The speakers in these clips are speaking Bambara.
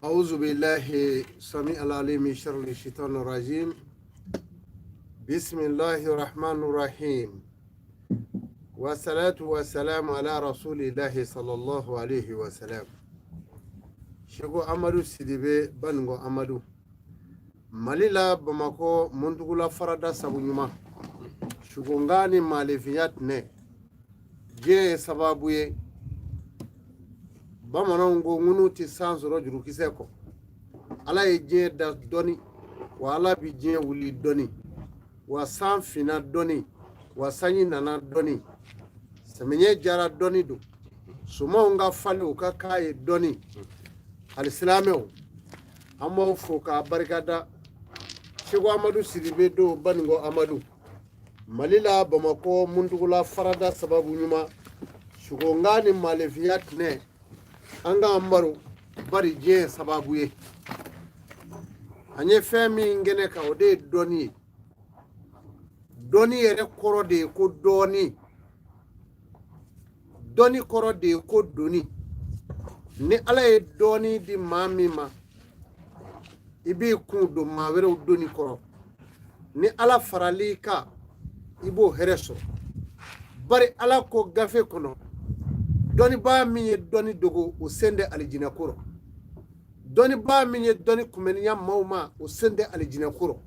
أعوذ بالله السميع العليم من شر الشيطان الرجيم. بسم الله الرحمن الرحيم، والصلاة والسلام على رسول الله صلى الله عليه وسلم. شكو أمادو سيديبي بانغو أمادو ماليلا بماكو منتقلا فردا سابونيما شكو ngani malefiyat ne je sababuye bamanan go ngunu ti sansoro juru kise ko ala ye je da doni wa ala bi je wuli doni wa san fina doni wa sanyi nana doni semenye jara doni do suma nga falu ka kai doni alislamo amma fo ka barkada shigo amadu sidibe do bango amadu malila bamako mundugula farada sababu nyuma shigo ngani malefiyat ne anga ambaru bari je sababu ye anye femi ngene ka ode doni yere koro de ko doni koro de ko doni ni ala ye doni di mami ma ibi kun do ma were doni koro ni ala farali ka ibo hereso bari ala ko gafe kono doni ba min ye doni dogo o sende alijina kuro doni ba min ye doni kumeniya mauma o sende alijina kuro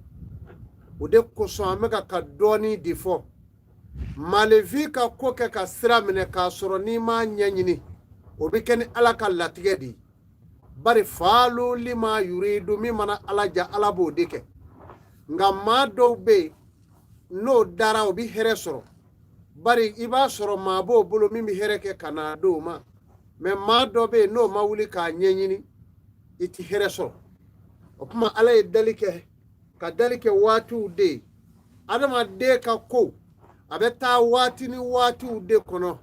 o de koso ameka ka doni difo malevi ka koke ka sira mine ka soro ni ma nyanyini o bi keni ala ka latige di bari falu lima yuridu mi mana ala ja ala bo deke nga ma do be no dara o bi here soro bari iba soro ma bo bolo mimi hereke kana do ma me ma do be no ma wuli ka nyenyini iti here soro o kuma ala e dalike watu de adama de ka ko abeta wati ni watu de kono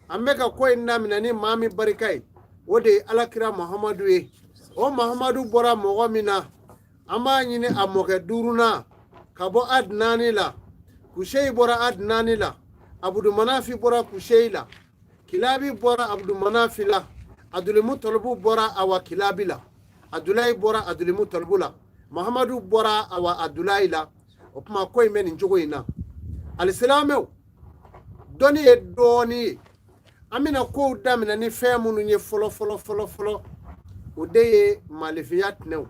ameka ko inamina ni mami barikai ode alakira muhammadu e o muhammadu bora mogomina ama nyine amoke duruna kabo adnani la kushei bora adnani la Abdul Manafi bora Kusheila, Kilabi bora Abdul Manafi la, Adulimu Tolbu bora awa Kilabi la, Adulai bora Adulimu Tolbu la, Muhammadu bora awa Adulai la, opuma koi meni njogo ina. Alisalameu, doni e doni, amina ko udamina ni femu nunye folo, udeye malifiyat neu,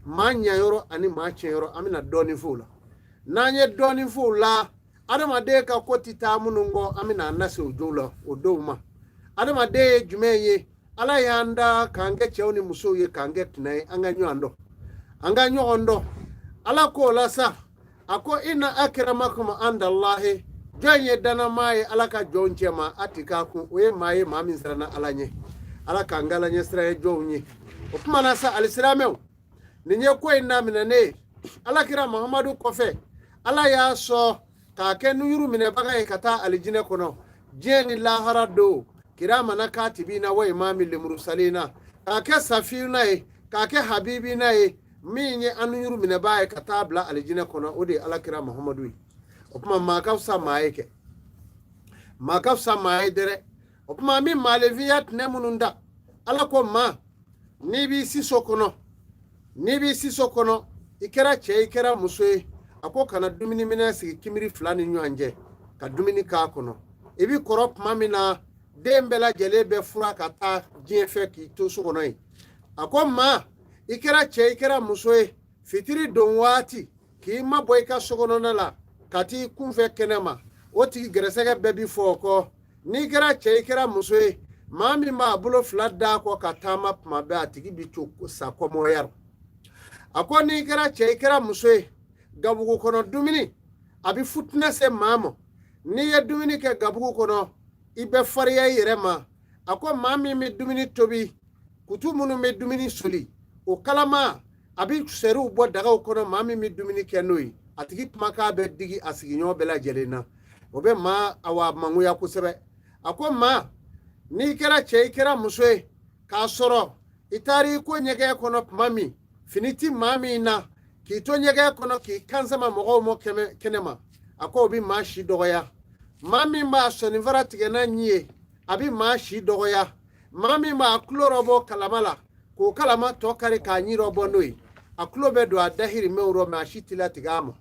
manya yoro ani mache yoro, amina doni fula. Nanye doni fula, adama de ka koti ta munungo amina nasi ujula odoma adama de jumeye ala yanda kange chewni muso ye kange tunai anga nyondo ala ko lasa ako ina akramakum andallahi janye dana mai ala ka jonche ma atika ku we mai mamin sarana alanye ala kangala nye sra jonye opuma nasa alislameu ninye ko ina minane ala kira muhammadu kofe ala ya so ka ke nuyuru mine baga kata alijine kono jeni lahara do kirama na katibina wa imami limursalina ka ke safina ka ke habibina minye anuyuru mine baga kata bla alijine kono ode alakira muhammadu opuma makafsa maye dere opuma mi maleviyat nemununda alako ma nibi siso kono ikera che ikera muswe ako kana dumini mina sigi kimiri fulani nyanje ka dumini ka kono ebi korop mamina dembela jelebe fura kata jefe ki to sokono ako ma ikera che ikera muswe fitiri don wati ki ma boy ka sokono nala kati kunfe kenema oti gresega bebi foko ni kɛra cɛ i kɛra muso ye maa min b'a bolo fila da kɔ ka taama tuma bɛɛ a tigi bi to sa kɔmɔyara a ko n'i kɛra cɛ i kɛra muso ye gabugu kɔnɔ dumuni a bi futinɛ se maa ma n'i ye dumuni kɛ gabugu kɔnɔ i bɛ fariya i yɛrɛ ma a ko maa min bɛ dumuni tobi kutu minnu bɛ dumuni soli o kalama a bi sɛriw bɔ dagaw kɔnɔ maa min bɛ dumuni kɛ n'o ye a tigi kumakan bɛ digi a sigiɲɔgɔn bɛɛ lajɛlen na o bɛ maa awa mangoya kosɛbɛ a ko maa n'i kɛra cɛ i kɛra muso ye k'a sɔrɔ i taara i ko ɲɛgɛn kɔnɔ tuma min fini ti maa min na k'i to ɲɛgɛn kɔnɔ k'i kansama mɔgɔw mɔ kɛnɛ ma a ko o bi maa si dɔgɔya maa min b'a sɔnifara tigɛ n'a ɲi ye a bi maa si dɔgɔya maa min b'a tulo rɔ bɔ kalama la k'o kalama tɔ kari k'a ɲi rɔ bɔ n'o ye a tulo bɛ don a dahirimɛw rɔ mɛ a si ti latigɛ a ma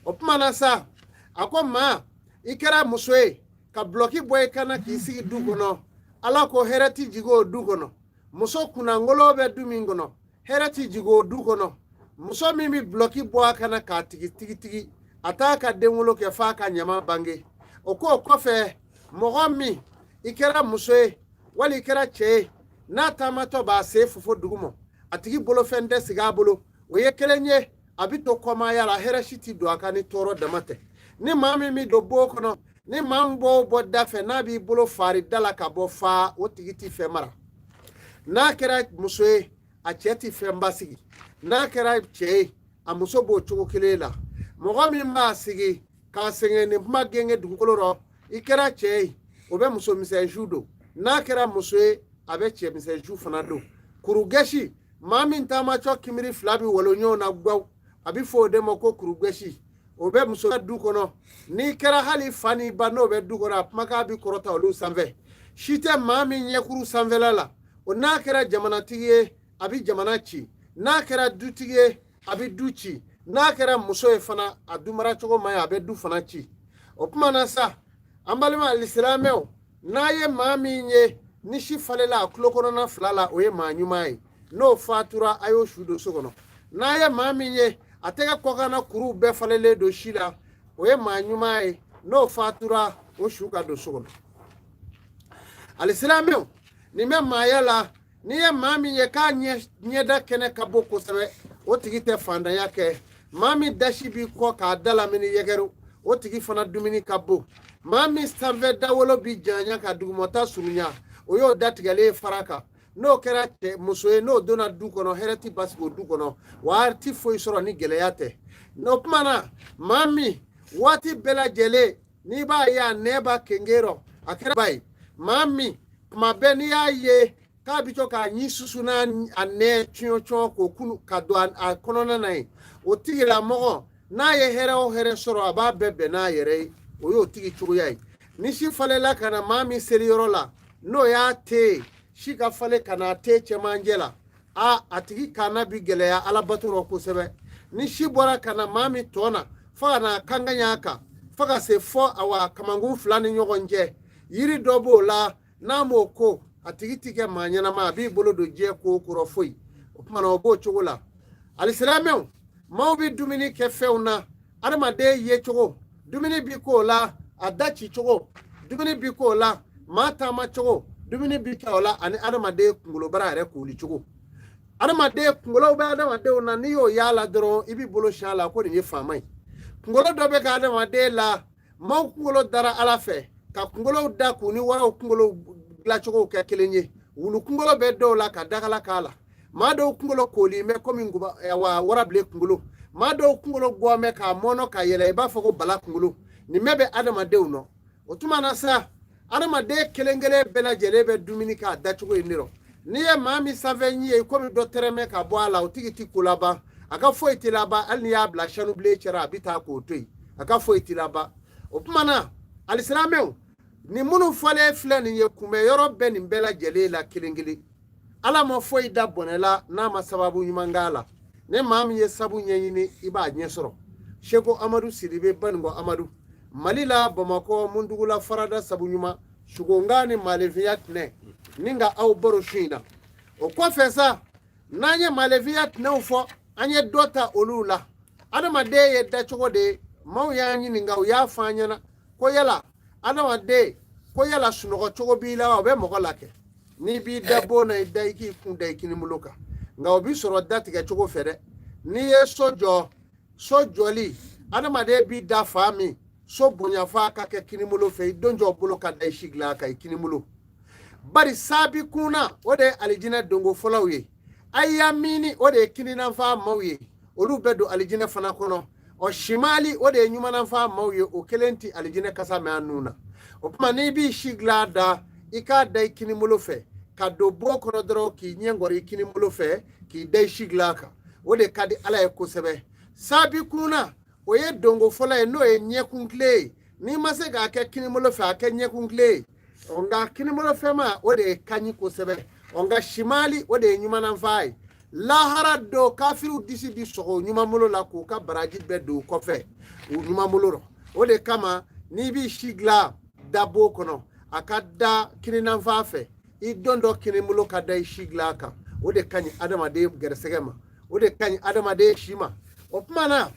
o tuma na sa a ko maa i kɛra muso ye ka bulɔki bɔ i kana k'i sigi du kɔnɔ ala ko hɛrɛ ti jigin o du kɔnɔ muso kunnangolo bɛ du min kɔnɔ hɛrɛ ti jigin o du kɔnɔ muso min bi bulɔki bɔ a kana k'a tigi a t'a ka denwolo kɛ f'a ka ɲama bange o ko kɔfɛ mɔgɔ min i kɛra muso ye wali i kɛra cɛ ye n'a taamatɔ b'a sen fofo dugu ma a tigi bolofɛn tɛ sigi a bolo o ye kelen ye a bi to kɔmaya la hɛrɛ si ti don a kan ni tɔɔrɔ dama tɛ ni maa min bi don bon kɔnɔ ni maa min bɔ da fɛ n'a b'i bolo faari da la ka bɔ faa o tigi ti fɛn mara n'a kɛra muso ye a cɛ ti fɛn basigi n'a kɛra cɛ ye a muso b'o cogo kelen la mɔgɔ min b'a sigi k'a sɛgɛn ni kuma gɛngɛ dugukolo rɔ i kɛra cɛ ye o bɛ muso misɛnju don n'a kɛra muso ye a bɛ cɛ misɛnju fana don kurugɛsi maa min taamatɔ kimiri fila bi walo ɲɔgɔn na gbaw a bi fɔ o de ma ko kurugɛsi o bɛ muso ka du kɔnɔ n'i kɛra hali fa ni ba n'o bɛ du kɔnɔ a kumakan bi kɔrɔta olu sanfɛ si tɛ maa min ɲɛkuru sanfɛla la o n'a kɛra jamanatigi ye a bi jamana ci n'a kɛra dutigi ye a bi du ci n'a kɛra muso ye fana a du mara cogo ma ye a bɛ du fana ci o kuma na sa an balima alisilamɛw n'a ye maa min ye ni si falela a tulo kɔnɔna fila la o ye maa ɲuman ye n'o fatura a y'o su don so kɔnɔ n'a ye maa min ye a tɛgɛ kɔkanna kuruw bɛɛ falelen don si la o ye maa ɲuman ye n'o fatura o su ka don so kɔnɔ alisilamɛw nin bɛ maaya la n'i ye maa min ye k'a ɲɛda kɛnɛ ka bɔ kosɛbɛ o tigi tɛ fandanya kɛ maa min dasi b'i kɔ k'a da lamini yɛgɛru o tigi fana dumuni ka bon maa min sanfɛ dawolo bi janya ka dugumata surunya o y'o datigɛlen fara kan n'o kɛra muso ye n'o donna du kɔnɔ hɛrɛ ti basigi o du kɔnɔ wa ti foyi sɔrɔ ni gɛlɛya tɛ n'o kuma na maa min waati bɛɛ lajɛlen n'i b'a ye a nɛɛ b'a kenge rɔ a kɛra ba ye maa min tuma bɛɛ n'i y'a ye k'a bi to k'a ɲi susu n'a a nɛɛ cɔn k'o kunu ka don a kɔnɔna na ye o tigilamɔgɔ n'a ye hɛrɛ o hɛrɛ sɔrɔ a b'a bɛɛ bɛn n'a yɛrɛ ye o y'o tigi cogoya ye ni si falela ka na maa min seli yɔrɔ la n'o y'a te si ka falen ka na te cɛmancɛ la a tigi kana bi gɛlɛya alabato rɔ kosɛbɛ ni si bɔra ka na maa min tɔ na fo ka na kanganya a kan fo ka se fɔ awa kamankun fila ni ɲɔgɔn cɛ yiri dɔ b'o la n'a m'o ko a tigi ti kɛ maa ɲɛnama a b'i bolo don diɲɛ ko kɔrɔ foyi o kuma na o b'o cogo la alisilamɛw maaw bi dumuni kɛ fɛnw na adamaden ye cogo dumuni bi k'o la a da ci cogo dumuni bi k'o la maa taama cogo dumuni bi kɛ o la ani adamaden kunkolobara yɛrɛ koli cogo adamaden kunkolow bɛ adamadenw na n'i y'o y'a la dɔrɔn i b'i bolo siɲɛ a la ko nin ye faama ye kunkolo dɔ bɛ kɛ adamaden la maaw kunkolo dara ala fɛ ka kunkolow da k'u ni waraw kunkolo dilancogow kɛ kelen ye wulu kunkolo bɛ dɔw la ka dagala k'a la maa dɔw kunkolo kolilen bɛ komi warabilen kunkolo maa dɔw kunkolo gɔn bɛ k'a mɔnɔ ka yɛlɛ i b'a fɔ ko bala kunkolo nin bɛɛ bɛ adamadenw nɔ o tuma na sa adamaden kelen kelen bɛɛ lajɛlen bɛ dumuni k'a dacogo in de rɔ n'i ye maa min sanfɛ ɲi ye komi dɔ tɛrɛmɛ ka bɔ a la o tigi ti ko laban a ka foyi ti laban hali n'i y'a bila sanu bilen cɛra a bi taa k'o to yen a ka foyi ti laban o tuma na alisilamɛw nin minnu fɔlen filɛ nin ye kunbɛ yɔrɔ bɛɛ nin bɛɛ lajɛlen la kelen kelen ala ma foyi da bɔnɛ la n'a ma sababu ɲuman k'a la ni maa min ye sabu ɲɛɲini i b'a ɲɛ sɔrɔ seko amadu sidibe banikɔ amadu mali la bamakɔ mundugula farada sabu ɲuman sugonga ni malefiya tinɛ ni ka aw baro su in na o kɔfɛ sa n'an ye malefiya tinɛw fɔ an ye dɔ ta olu la adamaden ye dacogo de ye maaw y'a ɲininka u y'a fɔ an ɲɛna ko yala adamaden ko yala sunɔgɔ cogo b'i la o bɛ mɔgɔ la kɛ n'i b'i da bon na i da i k'i kun da i kinibolo kan nka o bi sɔrɔ da tigɛ cogo fɛ dɛ n'i ye so jɔ so jɔli adamaden b'i da fa min so bonya fa ka kɛ kinibolo fɛ i don jɔ bolo ka da i si dilan kan i kinibolo bari saabi kunna o de ye alijinɛ dongo fɔlɔw ye ayya mini o de ye kininanfa maw ye olu bɛ don alijinɛ fana kɔnɔ o shimali o de ye ɲumananfa maw ye o kelen ti alijinɛ kasa mɛ an nun na o kuma n'i b'i si dilan da i k'a da i kinibolo fɛ ka don bon kɔnɔ dɔrɔn k'i ɲɛ ŋɔri i kinibolo fɛ k'i da i si dilan kan o de ka di ala ye kosɛbɛ saabi kunna o ye dongo fɔlɔ ye n'o ye ɲɛkun tile ye n'i ma se k'a kɛ kinibolo fɛ a kɛ ɲɛkun tile ye nka kinibolo fɛma o de ye kaɲi kosɛbɛ nka shimali o de ye ɲumananfa ye lahara do kafiriw disi bi sɔgɔ ɲumanbolo la k'u ka baraji bɛɛ don kɔfɛ u ɲumanbolo rɔ o de kama n'i b'i si dilan dabo kɔnɔ a ka da kininanfa fɛ i don dɔ kinibolo ka da i si dilan kan o de kaɲi adamaden gɛrɛsɛgɛ ma o de kaɲi adamaden si ma o kuma na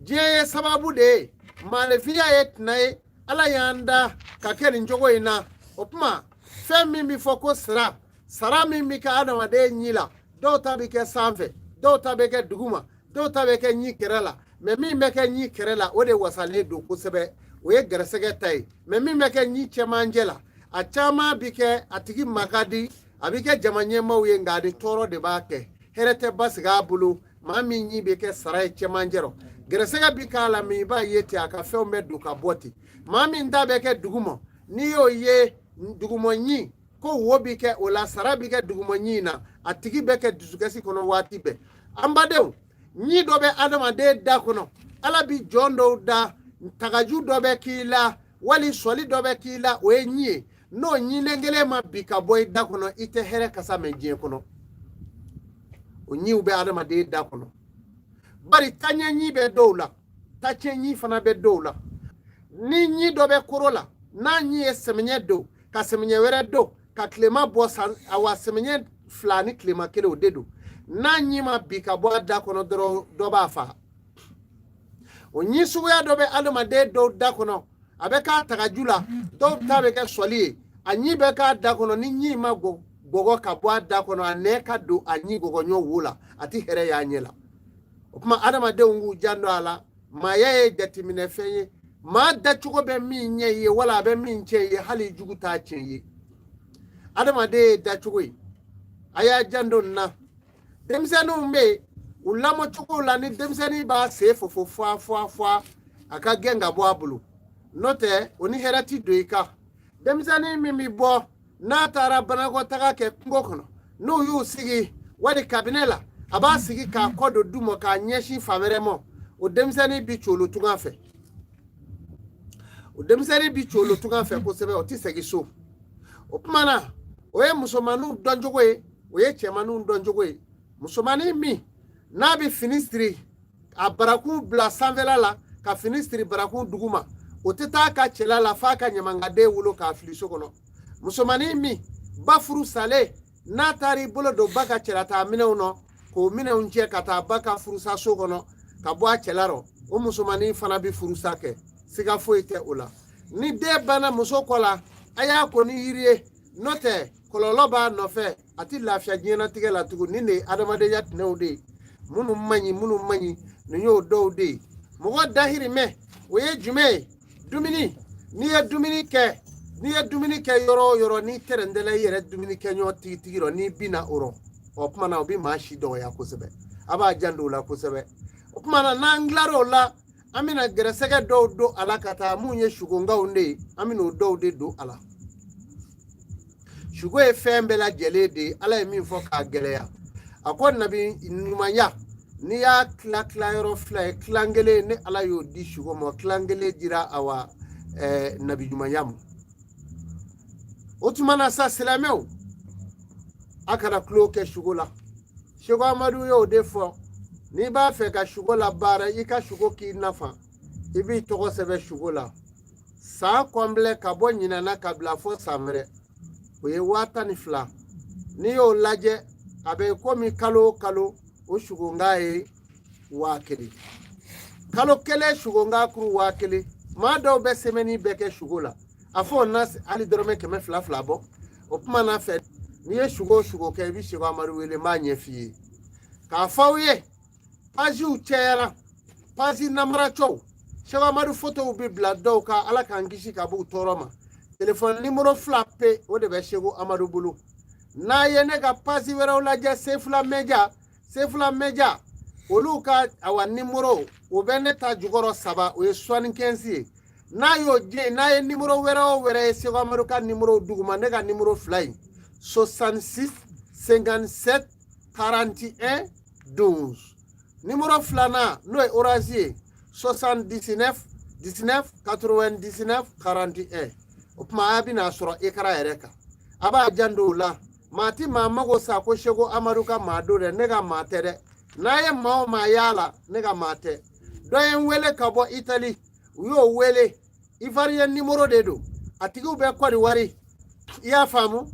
diɲɛ ye sababu de ye maalefiya ye tina ye ala y'an da ka kɛ nin cogo in na o kuma fɛn min bi fɔ ko sara min bi kɛ adamaden ɲi la dɔw ta bi kɛ sanfɛ dɔw ta bɛ kɛ duguma dɔw ta bɛ kɛ ɲi kɛrɛ la mɛ min bɛ kɛ ɲi kɛrɛ la o de wasalen don kosɛbɛ o ye gɛrɛsɛgɛ ta ye mɛ min bɛ kɛ ɲi cɛmancɛ la a caman bi kɛ a tigi ma ka di a bi kɛ jama ɲɛmaaw ye nka a ni tɔɔrɔ de b'a kɛ hɛrɛ tɛ basigi a bolo maa min ɲi bɛ kɛ sara ye cɛmancɛ rɔ gɛrɛsɛgɛ bi k'a la mɛ i b'a ye ten a ka fɛnw bɛ don ka bɔ ten maa min ta bɛ kɛ duguma n'i y'o ye duguma ɲi ko wo bi kɛ o la sara bi kɛ duguma ɲi na a tigi bɛ kɛ dusukasi kɔnɔ waati bɛɛ an badenw ɲi dɔ bɛ adamaden da kɔnɔ ala bi jɔn dɔw da tagaju dɔ bɛ k'i la wali sɔli dɔ bɛ k'i la o ye ɲi ye n'o ɲilen kelen ma bi ka bɔ i da kɔnɔ i tɛ hɛrɛ kasa mɛn diɲɛ kɔnɔ o ɲiw bɛ adamaden da kɔnɔ bari taɲɛ ɲi bɛ dɔw la tacɛ ɲi fana bɛ dɔw la ni ɲi dɔ bɛ koro la n'a ɲi ye sɛmɛɲɛ don ka sɛmɛɲɛ wɛrɛ don ka tilema bɔ san awa sɛmɛɲɛ fila ni tilema kelen o de don n'a ɲi ma bi ka bɔ a da kɔnɔ dɔrɔn dɔ b'a faga o ɲi suguya dɔ bɛ adamaden dɔw da kɔnɔ a bɛ k'a tagaju la dɔw ta bɛ kɛ sɔli ye a ɲi bɛ k'a da kɔnɔ ni ɲi ma gɔgɔ ka bɔ a da kɔnɔ a nɛ ka don a ɲi gɔgɔɲɔ wo la a ti hɛrɛ y'a ɲɛ la o kuma adamadenw k'u janto a la maaya ye jateminɛ fɛn ye maa dacogo bɛ min ɲɛ ye wala a bɛ min cɛ ye hali jugu t'a cɛ ye adamaden ye dacogo ye a y'a janto nin na denmisɛnninw bɛ yen u lamɔcogo la ni denmisɛnnin b'a sen fofo fuwa a ka gɛn ka bɔ a bolo n'o tɛ o ni hɛrɛ ti don i kan denmisɛnnin min bi bɔ n'a taara banakɔtaga kɛ kungo kɔnɔ n'u y'u sigi wali kabinɛ la a b'a sigi k'a kɔ don du ma k'a ɲɛsin fan wɛrɛ ma o denmisɛnnin bi coolo tunga fɛ o denmisɛnnin bi coolo tunga fɛ kosɛbɛ o ti segin so o kuma na o ye musomaninw dɔncogo ye o ye cɛmaninw dɔncogo ye musomanin min n'a bi fini siri a barakun bila sanfɛla la ka fini siri barakun duguma o tɛ taa ka cɛla la f'a ka ɲamangaden wolo k'a fili so kɔnɔ musomanin min ba furu salen n'a taara i bolo don ba ka cɛlata minɛnw nɔ k'o minɛnw cɛ ka taa ba ka furusa so kɔnɔ ka bɔ a cɛla rɔ o musomanin fana bi furusa kɛ siga foyi tɛ o la ni den banna muso kɔ la a y'a ko ni yiri ye n'o tɛ kɔlɔlɔ b'a nɔfɛ a ti lafiya diɲɛnatigɛ la tugun nin de ye adamadenya tinɛw de ye minnu man ɲi nin y'o dɔw de ye mɔgɔ dahirimɛ o ye jumɛn ye dumuni n'i ye dumuni kɛ yɔrɔ o yɔrɔ n'i tɛrɛntɛla i yɛrɛ dumuni kɛ ɲɔgɔn tigi rɔ n'i bina o rɔ o kuma na o bi maa si dɔgɔya kosɛbɛ a b'a janto o la kosɛbɛ o kuma na n'an tilar'o la an bɛna gɛrɛsɛgɛ dɔw don a la ka taa mun ye sugongaw de ye an bɛna o dɔw de don a la sugo ye fɛn bɛɛ lajɛlen de ye ala ye min fɔ k'a gɛlɛya a ko nabi ɲumanya n'i y'a tila yɔrɔ fila ye tilan kelen ni ala y'o di sugo ma tilan kelen dira awa nabi ɲumanya ma o tuma na sa silamɛw a kana tulo kɛ sugo la Sheikh Amadu y'o de fɔ n'i b'a fɛ ka sugo la baara i ka sugo k'i nafa i b'i tɔgɔ sɛbɛn sugo la san kɔnbile ka bɔ ɲinana ka bila fɔ san wɛrɛ o ye 12,000 n'i y'o lajɛ a bɛ komi kalo o kalo o sugonga ye 1,000 kalo kelen sugonga kuru 1,000 maa dɔw bɛ semaine bɛɛ kɛ sugo la afo nas ali dorome keme fla fla bo o kuma na fe ni ye shugo ke bi shigo amaru wele ma nye fi ka fawye page u chera page namra chow shigo amaru photo bi blado ka ala kan gishi ka bu toroma telephone numéro flappé o de be shigo amaru bulu na ye ne ka page wera la ja sefla meja oluka awa numéro o bene ta jugoro saba o ye 75 na yo je na ye numéro wera shigo amaru ka numéro duguma ne ka numéro fly 66 57 41 12 numéro flana no e Orange 79 19 99 41 opma abina soro ikara ereka aba jando la mati mamago sa ko shego amaruka madore nega matere naye ma yala nega mate doyen wele kabo Italy yo wele ivarien numéro dedo atigu be ko wari ya famu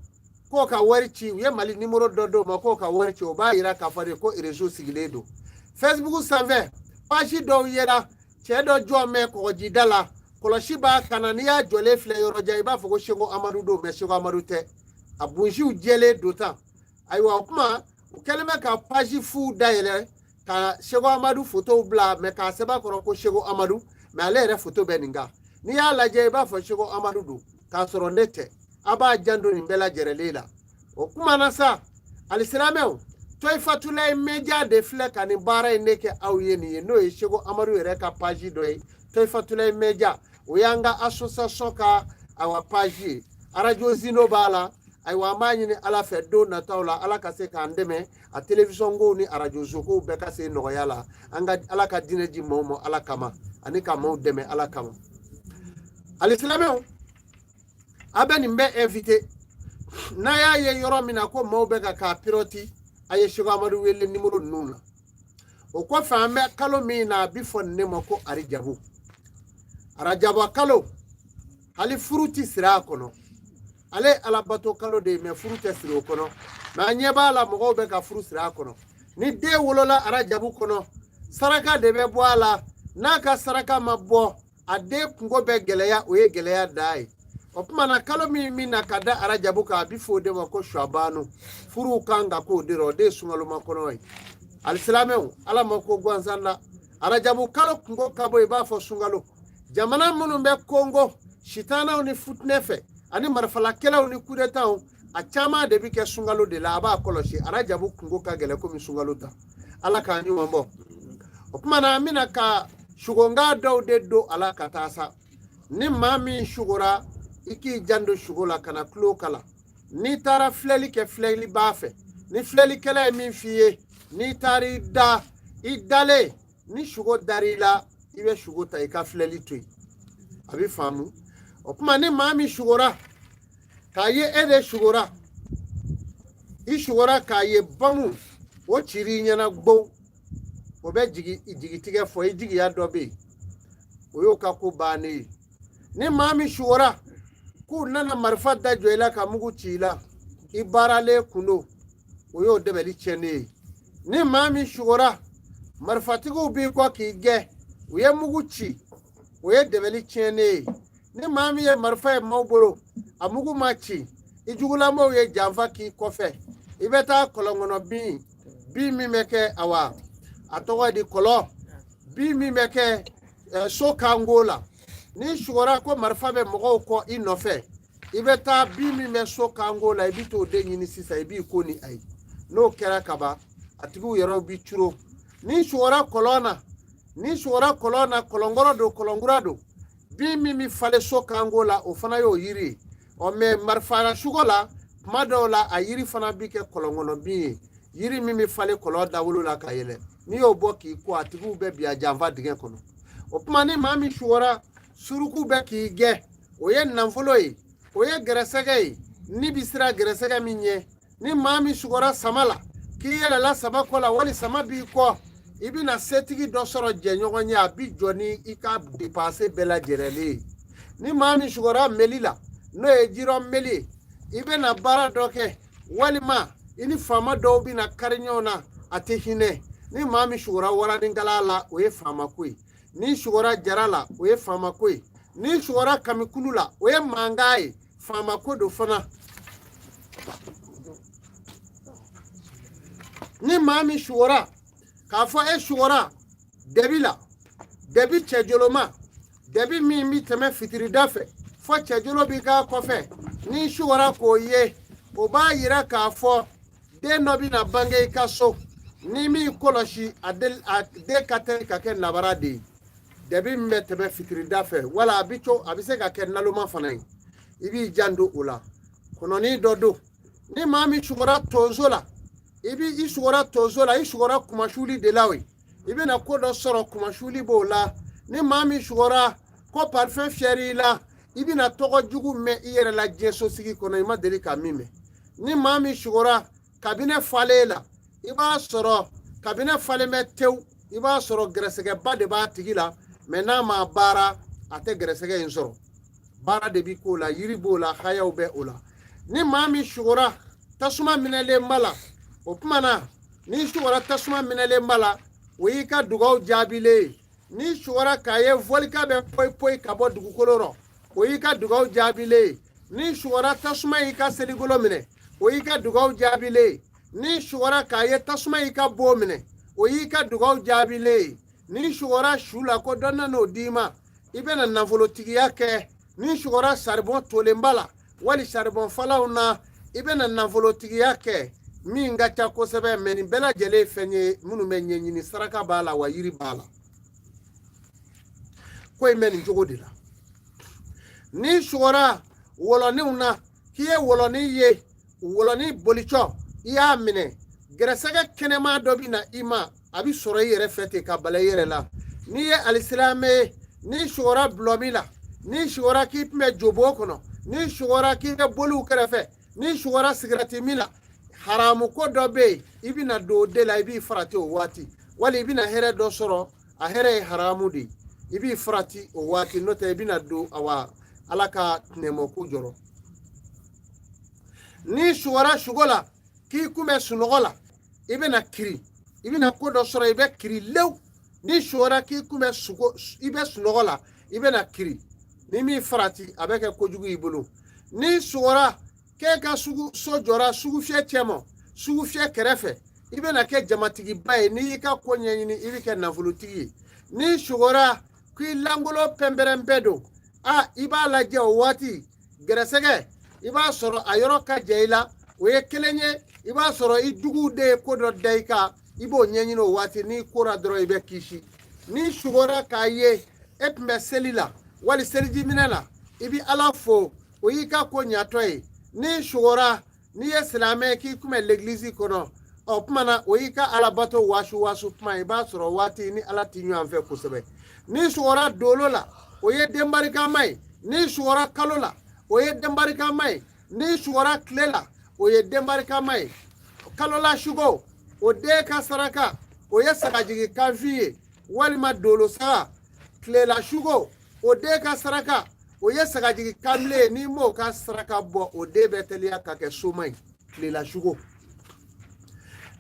ko ka warci ye mali numéro dodo ma ko ka warci o ba ira ka fare ko réseau sigledo Facebook sanve page do yera chedo jome ko jidala koloshi ba kanania jole fle yoro jai ba foko shego amaru do me shego amaru te abunji ujele dota aywa kuma keleme ka page fu daile ka shego amaru photo bla me ka seba ko shego amaru me ale photo beninga ni ya la jai ba fo shego amaru do ka soro nete aba jando ni bela jerelela o kuma nasa alislameo toy fatulay media de fleka ni bara neke awye ni no e shego amaru reka page doy toy fatulay media o yanga association ka awa page arajo zino bala ay wa mani ni ala fe do na tawla ala ka se ka ndeme a television go ni arajo zoko be ka se no yala anga ala ka dineji momo ala kama ani ka mo deme ala kama alislameo abeni mbe invité na ya ye yoro mina ko mawbe ka piroti aye shigo amadu wele numéro nuna o ko fame kalo mi na bifon ne mako arijabu arajabu kalo ali furuti sira kono ale alabato kalo de me furuti sira kono na nyeba la mo be ka furu sira kono ni de wolola arajabu kono saraka de be boala na ka saraka mabbo ade kungo be geleya o ye geleya dai opuma na kalo mi na kada arajabu ka bifo de ko shwabanu furu kanga ko diro de sungalo makono alislameu ala mako gwanzana arajabu kalo kungo kabo iba fo sungalo jamana munu be Kongo shitana oni futnefe ani marfala kela oni kudeta a chama de bike sungalo de la aba koloshi arajabu kungo ka gele ko mi sungalo ta ala ka ni wambo opuma na mina ka shugonga do de do ala katasa ni mami shugora iki jando shugola kana klo kala ni tara fleli ke fleli bafe ni fleli kala min fiye ni tari da idale ni shugo darila ibe shugo ta ika fleli tui abi famu opuma ni mami shugora kaye ede shugora i shugora kaye bamu o chiri nyana gbo o be jigi tige fo jigi ya dobe o yo ka ko bani ni mami shugora ku nana marfa da joila ka mugu chila ibarale kuno oyo debeli chene ni mami shugora marfatigo bi ko ki ge oye mugu chi oye debeli chene ni mami ye marfa e mawboro amugu machi ijugula mo ye janfa ki kofe ibeta kolongono bi mi meke awa atogo di kolo bi mi meke so kangola ni shugora ko marfa be mogo ko inofe ibeta bi mi me so kango la ibito de nyini sisa ibi ko ni ai no kera kaba atigu yero bi churo ni shugora kolona kolongura do bi mi fale so kango la o fana yo yiri o me marfa shugola madola a yiri fana bi ke kolongono bi yiri mi fale kolo dawulu la kayele ni yo boki ko atigu be bia janva dige kono o puma ni mami shugora suruku be ki ge oye nanfoloi oye gresege ni bisira gresege minye ni mami shugora samala ki yela la sabakola wali samabi ko ibina setigi dosoro jenyogonya bi joni ika dépasser bela jereli ni mami shugora melila no e jiro meli ibena bara doke wali ma ini fama do bina karinyona atehine ni mami shugora wala ningalala oye fama kui ni shugora jarala oye fama kui ni sugora kamikulu la o ye mankan ye faama ko do fana ni maa min sugora k'a fɔ e sugora debi la debi cɛjoloma debi min bi tɛmɛ fitirida fɛ fɔ cɛjolo b'i k'a kɔfɛ ni sugora k'o ye o b'a yira k'a fɔ den dɔ bɛna bange i ka so ni min kɔlɔsi a den ka teli ka kɛ nabara de ye debi min bɛ tɛmɛ fitirida fɛ wala a bɛ se ka kɛ naloma fana ye i b'i janto o la kɔnɔni dɔ don ni maa min sugora tonso la i sugora tonso la i sugora kumasuli de la o ye i bɛna ko dɔ sɔrɔ kumasuli b'o la ni maa min sugora ko parfum fiyɛr'i la i bɛna tɔgɔ jugu mɛn i yɛrɛ la diɲɛ sosigi kɔnɔ i ma deli ka min mɛn ni maa min sugora kabinɛ falen la i b'a sɔrɔ kabinɛ falen bɛ tewu i b'a sɔrɔ gɛrɛsɛgɛba de b'a tigi la mɛ n'a ma baara a tɛ gɛrɛsɛgɛ in sɔrɔ baara de bi k'o la yiri b'o la hayaw bɛ o la ni maa min sugora tasuma minɛlen ba la o tuma na ni sugora tasuma minɛlen ba la o y'i ka dugaw jaabilen ye ni sugora k'a ye fɔlika bɛ poyi ka bɔ dugukolo rɔ o y'i ka dugaw jaabilen ye ni sugora tasuma y'i ka seligolo minɛ o y'i ka dugaw jaabilen ye ni sugora k'a ye tasuma y'i ka bo minɛ o y'i ka dugaw jaabilen ye ni sugora su la ko dɔ na n'o d'i ma i bɛna nafolotigiya kɛ ni sugora saribɔn tolenba la wali saribɔn falaw na i bɛna nafolotigiya kɛ min ka ca kosɛbɛ mɛ nin bɛɛ lajɛlen ye fɛn ye minnu bɛ ɲɛɲini saraka b'a la wa yiri b'a la ko in bɛ nin cogo de la ni sugora wɔlɔninw na k'i ye wɔlɔnin ye wɔlɔnin bolicɔ i y'a minɛ gɛrɛsɛgɛ kɛnɛma dɔ bɛ na i ma a bɛ sɔrɔ i yɛrɛ fɛ ten ka bala i yɛrɛ la n'i ye alisilamɛ ye ni sugora bulɔmi la ni sugora k'i tun bɛ jobo kɔnɔ ni sugora k'i bɛ boliw kɛrɛfɛ ni sugora sigirati min la haramu ko dɔ bɛ yen i bɛna don o de la i b'i farati o waati wali i bɛna hɛrɛ dɔ sɔrɔ a hɛrɛ ye haramu de ye i b'i farati o waati n'o tɛ i bɛna don awa ala ka tɛnɛmɔ ko jɔrɔ ni sugora sugo la k'i kun bɛ sunɔgɔ la i bɛna kiri i bɛna ko dɔ sɔrɔ i bɛ kiri lewu ni sugora k'i kun bɛ i bɛ sunɔgɔ la i bɛna kiri ni min farati a bɛ kɛ kojugu i bolo ni sugora k'e ka so jɔra sugu fiyɛ cɛ ma sugu fiyɛ kɛrɛfɛ i bɛna kɛ jamatigiba ye n'i y'i ka ko ɲɛɲini i bɛ kɛ nafolotigi ye ni sugora k'i langolo pɛnpɛrɛnpɛ don i b'a lajɛ o waati gɛrɛsɛgɛ i b'a sɔrɔ a yɔrɔ ka jan i la o ye kelen ye i b'a sɔrɔ i juguw de ye ko dɔ da i kan i b'o ɲɛɲini o waati n'i kora dɔrɔn i bɛ kisi ni sugora k'a ye e tun bɛ seli la wali seliji minɛ la i bɛ ala fo o y'i ka ko ɲatɔ ye ni sugora n'i ye silamɛ k'i kun bɛ l'église kɔnɔ ɔ tuma na o y'i ka alabato wasu tuma i b'a sɔrɔ waati ni ala ti ɲɔgɔn fɛ kosɛbɛ ni sugora dolo la o ye den barikama ye ni sugora kalo la o ye den barikama ye ni sugora tile la o ye den barikama ye kalo la sugo o den ka saraka o ye sagajigi kanfin ye walima dolo saga tile la sugo o den ka saraka o ye sagajigi kanbile ye n'i m'o ka saraka bɔ o den bɛ teliya ka kɛ soma ye tile la sugo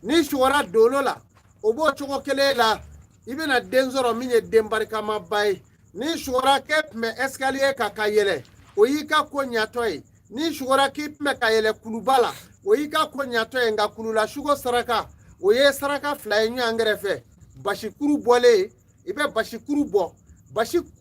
ni sugora dolo la o b'o cogo kelen la i bɛna den sɔrɔ min ye den barikamaba ye ni sugora k'e tun bɛ escalier kan ka yɛlɛ o y'i ka ko ɲatɔ ye ni sugora k'i tun bɛ ka yɛlɛ kuluba la o y'i ka ko ɲatɔ ye nka kulula sugo saraka o ye saraka fila ye ɲɔgɔn kɛrɛfɛ basikuru bɔlen i bɛ basikuru bɔ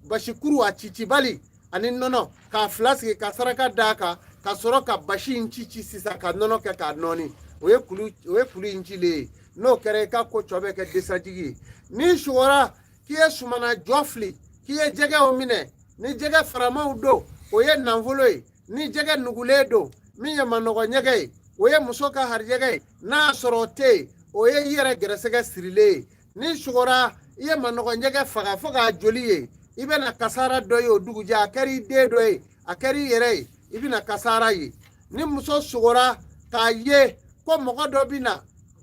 basikuru a cicibali ani nɔnɔ k'a fila sigi ka saraka d'a kan ka sɔrɔ ka basi in ci sisan ka nɔnɔ kɛ k'a nɔɔni o ye kulu in cilen ye n'o kɛra i ka ko tɔ bɛ kɛ desajigi ye ni sugora k'i ye sumana jɔ fili k'i ye jɛgɛw minɛ ni jɛgɛ faramaw don o ye nafolo ye ni jɛgɛ nugulen don min ye manɔgɔ ɲɛgɛ ye o ye muso ka harijɛgɛ ye n'a sɔrɔ o tɛ yen o ye i yɛrɛ gɛrɛsɛgɛ sirilen ye ni sugora i ye manɔgɔ ɲɛgɛ faga fo k'a joli ye i bɛna kasara dɔ ye o dugujɛ a kɛra i den dɔ ye a kɛra i yɛrɛ ye i bɛna kasara ye ni muso sugora k'a ye ko mɔgɔ dɔ bɛ na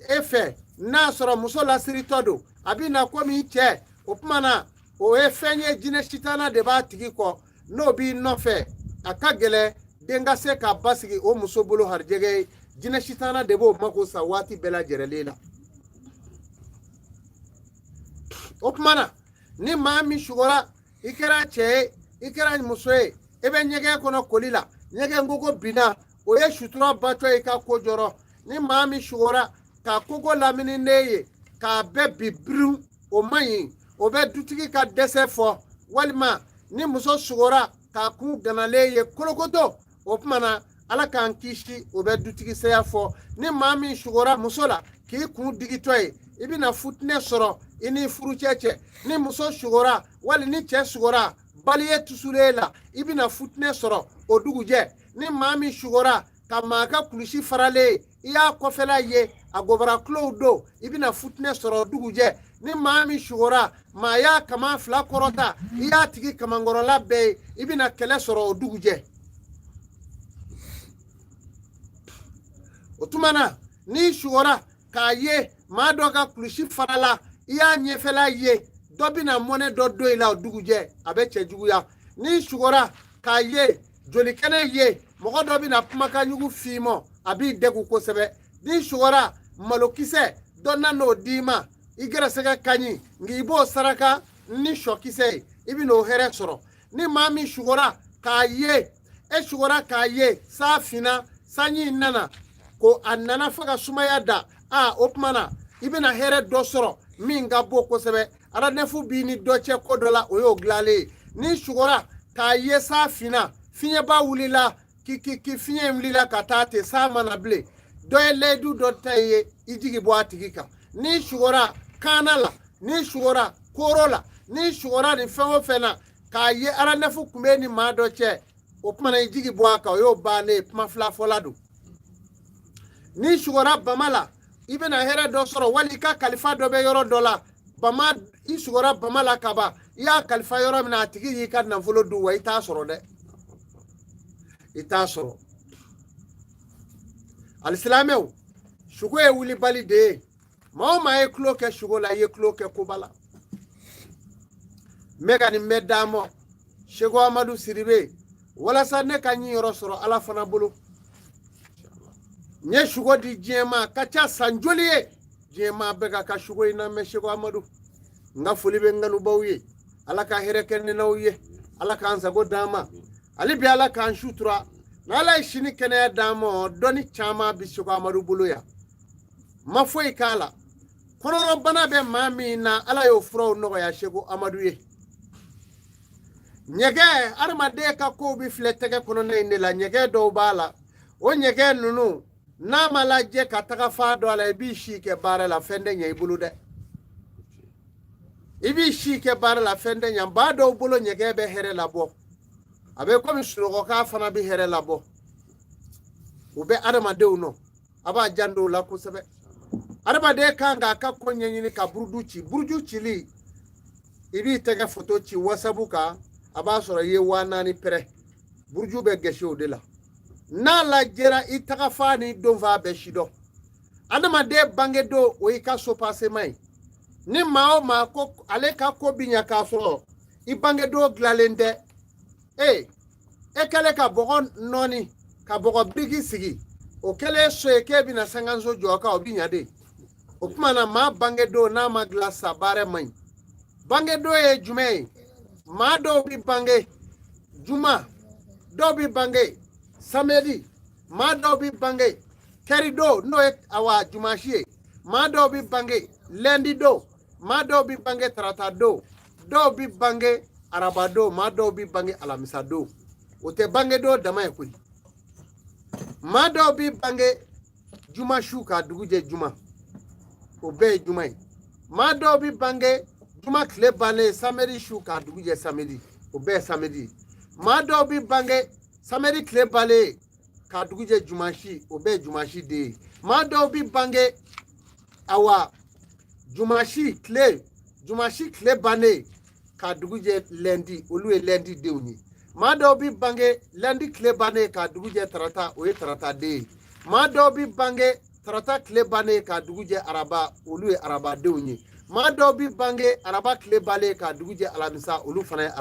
e fɛ n'a sɔrɔ muso lasiritɔ don a bɛ na komi cɛ o tuma na o ye fɛn ye jinɛ sitana de b'a tigi kɔ n'o b'i nɔfɛ a ka gɛlɛn den ka se ka basigi o muso bolo harijɛgɛ ye jinɛ sitana de b'o mako sa waati bɛɛ lajɛlen la o tuma na ni maa min sugora i kɛra cɛ ye ikera muso ye e be ɲɛgɛn kɔnɔ koli la ɲɛgɛn koko bina o ye sutura batɔ ye ka ko jɔrɔ ni maa min sugora ka koko laminilen ye k'a bɛɛ bi biriw o man ɲi o bɛ dutigi ka dɛsɛ fɔ walima ni muso sugora k'a kun ganalen ye kolokoto o tuma na ala k'an kisi o bɛ dutigi saya fɔ ni maa min sugora muso la k'i kun digitɔ ye i bɛna futinɛ sɔrɔ i ni furucɛ cɛ ni muso sugora wali ni cɛ sugora baliye tusulen la i bɛna futinɛ sɔrɔ o dugujɛ ni maa min sugora ka maa ka kulusi faralen i y'a kɔfɛla ye a gɔbara kulow don i bɛna futinɛ sɔrɔ o dugujɛ ni maa min sugora maa y'a kama fila kɔrɔta i y'a tigi kamankɔrɔla bɛɛ ye i bɛna kɛlɛ sɔrɔ o dugujɛ o tuma na n'i sugora k'a ye maa dɔ ka kulusi farala i y'a ɲɛfɛla ye dɔ bɛna mɔnɛ dɔ don i la o dugujɛ a bɛ cɛ juguya n'i sugora k'a ye jolikɛnɛ ye mɔgɔ dɔ bɛna kumakan jugu f'i ma a b'i degun kosɛbɛ n'i sugora malokisɛ dɔ nan'o d'i ma i gɛrɛsɛgɛ ka ɲi nka i b'o saraka ni sɔkisɛ ye i bɛna o hɛrɛ sɔrɔ ni maa min sugora k'a ye e sugora k'a ye saa finna sanji nana ko a nana fo ka sumaya da o tuma na i bɛna hɛrɛ dɔ sɔrɔ min ka bon kosɛbɛ aranɛfu b'i ni dɔ cɛ ko dɔ la o y'o dilanlen ye n'i sugora k'a ye saa finna fiɲɛba wulila fiɲɛ wulila ka taa ten saa mana bilen dɔ ye layidu dɔ ta ye i jigi bɔ a tigi kan n'i sugora kaana la n'i sugora kooro la n'i sugora nin fɛn o fɛn na k'a ye aranɛfu kun bɛ ni maa dɔ cɛ o tuma na i jigi bɔ a kan o y'o bannen ye kuma fila fɔla don n'i sugora bama la i bɛna hɛrɛ dɔ sɔrɔ wali i ka kalifa dɔ bɛ yɔrɔ dɔ la bama i sugora bama la ka ban i y'a kalifa yɔrɔ min na a tigi y'i ka nafolo dun wa i t'a sɔrɔ dɛ i t'a sɔrɔ alisilamɛw sugo ye wulibali de ye maa o maa ye tulo kɛ sugo la i ye tulo kɛ koba la n bɛ ka nin bɛɛ d'an ma Seko Amadu Sidibe walasa ne ka ɲi yɔrɔ sɔrɔ ala fana bolo n ye sugo di diɲɛ ma a ka ca san joli ye diɲɛ maa bɛɛ ka sugo in lamɛn Seko Amadu n ka foli bɛ n kanubaw ye ala ka hɛrɛ kɛ ne n'aw ye ala k'an sago d'an ma hali bi ala k'an sutura n'ala ye sini kɛnɛya d'an ma dɔnni caman bi Seko Amadu bolo yan ma foyi k'a la kɔnɔbana bɛ maa min na ala y'o furaw nɔgɔya Seko Amadu ye ɲɛgɛn adamaden ka kow bi filɛ tɛgɛ kɔnɔna in de la ɲɛgɛn dɔw b'a la o ɲɛgɛn ninnu n'a ma lajɛ ka taga fa dɔ a la i b'i si kɛ baara la fɛn tɛ ɲɛ i bolo dɛ i b'i si kɛ baara la fɛn tɛ ɲɛ baa dɔw bolo ɲɛgɛn bɛ hɛrɛ labɔ a bɛ komi sunɔgɔkan fana bɛ hɛrɛ labɔ o bɛ adamadenw nɔ a b'a janto o la kosɛbɛ adamaden kan k'a ka ko ɲɛɲini ka buruju ci buruju cili i b'i tɛgɛ foto ci wasabu kan a b'a sɔrɔ i ye 4000 pɛrɛ buruju bɛ gɛsi o de la n'a lajɛra i taga fa ni donfa bɛ si dɔn adamaden bange don o y'i ka so pasema ye ni maa o maa ko ale ka ko bi ɲa k'a sɔrɔ i bange don dilanlen tɛ e kɛlen ka bɔgɔ nɔɔni ka bɔgɔ biriki sigi o kɛlen so ye k'e bɛna sanganso jɔ kan o bi ɲa de o tuma na maa bange don n'a ma dilan sa baara man ɲi bange don ye jumɛn ye maa dɔw bi bange juma dɔw bi bange samedi maa dɔw bi bange kɛri don n'o ye awa jumasi ye maa dɔw bi bange lundi don maa dɔw bi bange tarata don dɔw bi bange araba don maa dɔw bi bange alamisa don o tɛ bange don dama ye koyi maa dɔw bi bange juma su ka dugu jɛ juma o bɛɛ ye juma ye maa dɔw bi bange juma tile bannen samedi su ka dugu jɛ samedi o bɛɛ ye samedi maa dɔw bi bange samedi tile bannen ka dugu jɛ jumasi o bɛɛ ye jumasi de ye maa dɔw bi bange awa jumasi tile bannen ka dugu jɛ lundi olu ye lundi denw ye maa dɔw bi bange lundi tile bannen ka dugu jɛ tarata o ye tarata den ye maa dɔw bi bange tarata tile bannen ka dugu jɛ araba olu ye araba denw ye maa dɔw bi bange araba tile bannen ka dugu jɛ alamisa olu fana ye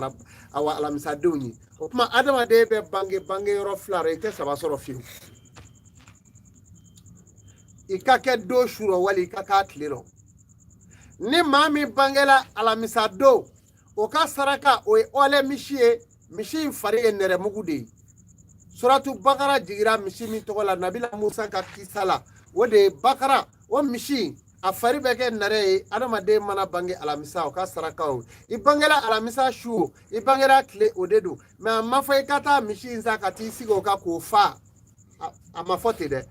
alamisa denw ye o tuma adamaden bɛ bange yɔrɔ fila rɔ i tɛ saba sɔrɔ fiyewu i ka kɛ don su rɔ wali i ka k'a tile rɔ ni maa min bangela alamisa don o ka saraka o ye ɔlɛ misi ye misi fari ye nere mugu de suratu bakara jigira misi min tɔgɔ la nabila musa ka kisa la o de bakara o misi a fari bɛ kɛ nɛrɛ ye adamaden mana bange alamisa o ka sarakaw i bangela alamisa su o i bangela tile o de don mɛ a ma fɔ i ka taa misi in san ka t'i sigi o kan k'o fa a ma fɔ ten dɛ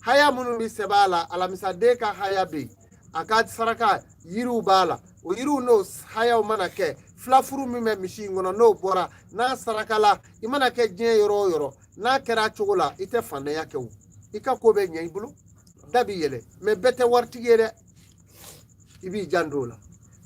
haya minnu bɛ sɛbɛn a la alamisaden ka haya bɛ yen a ka saraka yiriw b'a la o yiriw n'o hayaw mana kɛ filafuru min bɛ misi in kɔnɔ n'o bɔra n'a sarakala i mana kɛ diɲɛ yɔrɔ o yɔrɔ n'a kɛra cogo la i tɛ fantanya kɛ o i ka ko bɛ ɲɛ i bolo da bi yɛlɛ mɛ bɛɛ tɛ waritigi ye dɛ i b'i janto o la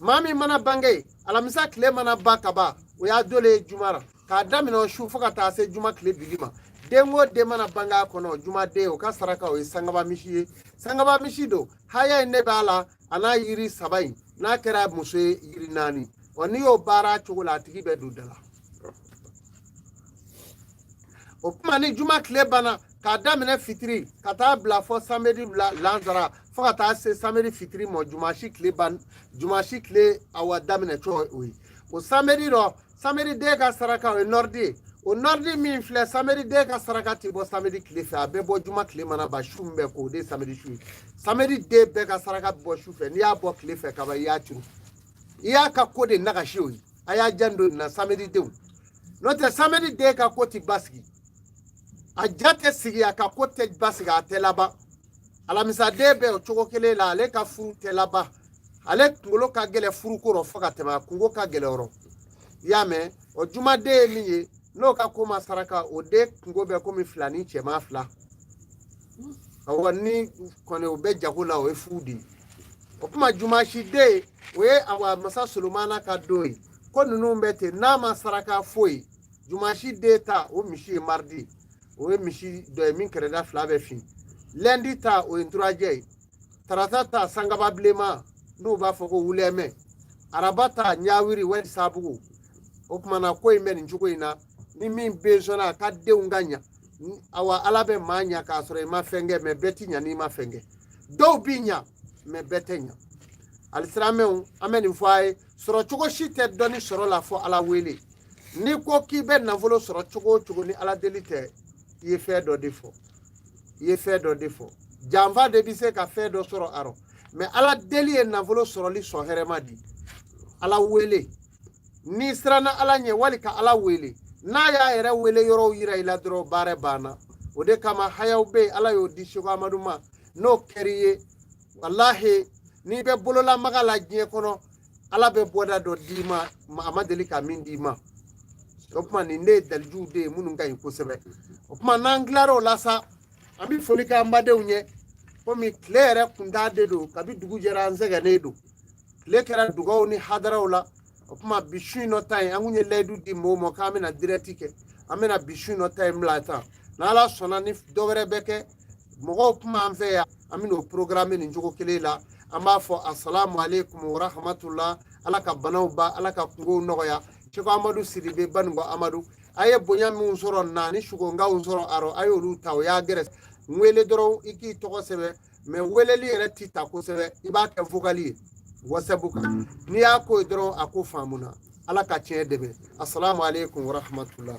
maa min mana bange alamisa tile mana ba ka ban o y'a dole juma ra k'a daminɛ o su fo ka taa se juma tile bili ma den o den mana bange a kɔnɔ jumaden o ka saraka o ye sangaba misi ye sangaba misi don haya in ne b'a la a n'a yiri saba in n'a kɛra muso ye yiri naani wa n'i y'o baara cogo la a tigi bɛ don da la o kuma ni juma tile banna k'a daminɛ fitiri ka taa bila fɔ samedi lansara fo ka taa se samedi fitiri ma jumasi tile awa daminɛ cogo o ye o samedi dɔ samedi den ka saraka o ye nɔridi ye o nɔridi min filɛ samedi den ka saraka ti bɔ samedi tile fɛ a bɛ bɔ juma tile mana ba su min bɛ k'o de samedi su ye samedi den bɛɛ ka saraka bɛ bɔ su fɛ n'i y'a bɔ tile fɛ kaba i y'a turu i y'a ka ko de nagasi o ye a y'a jan don nin na samedi denw n'o tɛ samedi den ka ko ti basigi a ja tɛ sigi a ka ko tɛ basigi a tɛ laban alamisaden bɛ o cogo kelen la ale ka furu tɛ laban ale kunkolo ka gɛlɛ furu ko rɔ fo ka tɛmɛ a kungo ka gɛlɛ yɔrɔ i y'a mɛn o jumaden ye min ye n'o ka ko ma saraka o den kungo bɛ komi fila ni cɛman fila awɔ ni kɔni o bɛ jago la o ye fu de ye o kuma jumasiden o ye awa masa solomana ka don ye ko ninnu bɛ ten n'a ma saraka foyi jumasiden ta o misi ye maridi o ye misi dɔ ye min kɛrɛda fila bɛ fin lɛndi ta o ye nturajɛ ye tarata ta sangaba bilenma n'u b'a fɔ ko wulɛmɛ araba ta ɲawiri wɛni sabugu o kumana ko in bɛ nin cogo in na ni min bezɔnna a ka denw ka ɲa awa ala bɛ maa ɲa k'a sɔrɔ i ma fɛn kɛ mɛ bɛɛ ti ɲa n'i ma fɛn kɛ dɔw bi ɲa mɛ bɛɛ tɛ ɲa alisilamɛw an bɛ nin fɔ a ye sɔrɔ cogo si tɛ dɔnni sɔrɔ la fɔ ala wele n'i ko k'i bɛ nafolo sɔrɔ cogo o cogo ni ala deli tɛ i ye fɛn dɔ de fɔ i ye fɛn dɔ de fɔ janfa de bɛ se ka fɛn dɔ sɔrɔ a rɔ mɛ ala deli ye nafolo sɔrɔli sɔn hɛrɛma di ala wele n'i siranna ala ɲɛ wali ka ala wele n'a y'a yɛrɛ wele yɔrɔw yira i la dɔrɔn baara banna o de kama hayaw bɛ yen ala y'o di seko amadu ma n'o kɛr'i ye walahi n'i bɛ bololamaga la diɲɛ kɔnɔ ala bɛ bɔda dɔ d'i ma a ma deli ka min d'i ma o kuma nin de ye dalijuw de ye minnu ka ɲi kosɛbɛ o kuma n'an tilar'o la sa an bɛ foli kɛ an badenw ye komi tile yɛrɛ kuntaa de don kabi dugu jɛra an sɛgɛnnen don tile kɛra dugaw ni hadaraw la o kuma bi su in nɔ ta yen an kun ye layidu di mɔgɔw ma k'an bɛna dirɛti kɛ an bɛna bi su in nɔ ta yen bila tan n'ala sɔnna ni dɔ wɛrɛ bɛ kɛ mɔgɔw kuma an fɛ yan an bɛna o programme nin cogo kelen la an b'a fɔ asalamu aleykum wa rahmatulah ala ka banaw ban ala ka kungow nɔgɔya seko amadu sidibe banugo amadu a ye bonya min sɔrɔ na ni sugongaw sɔrɔ a rɔ a y'olu ta o y'a gɛrɛ n wele dɔrɔn i k'i tɔgɔ sɛbɛn mɛ weleli yɛrɛ ti ta kosɛbɛ i b'a kɛ vocal ye wasabu kan n'i y'a ko ye dɔrɔn a ko faamuna ala ka tiɲɛ dɛmɛ asalamu aleykum wa rahmatulah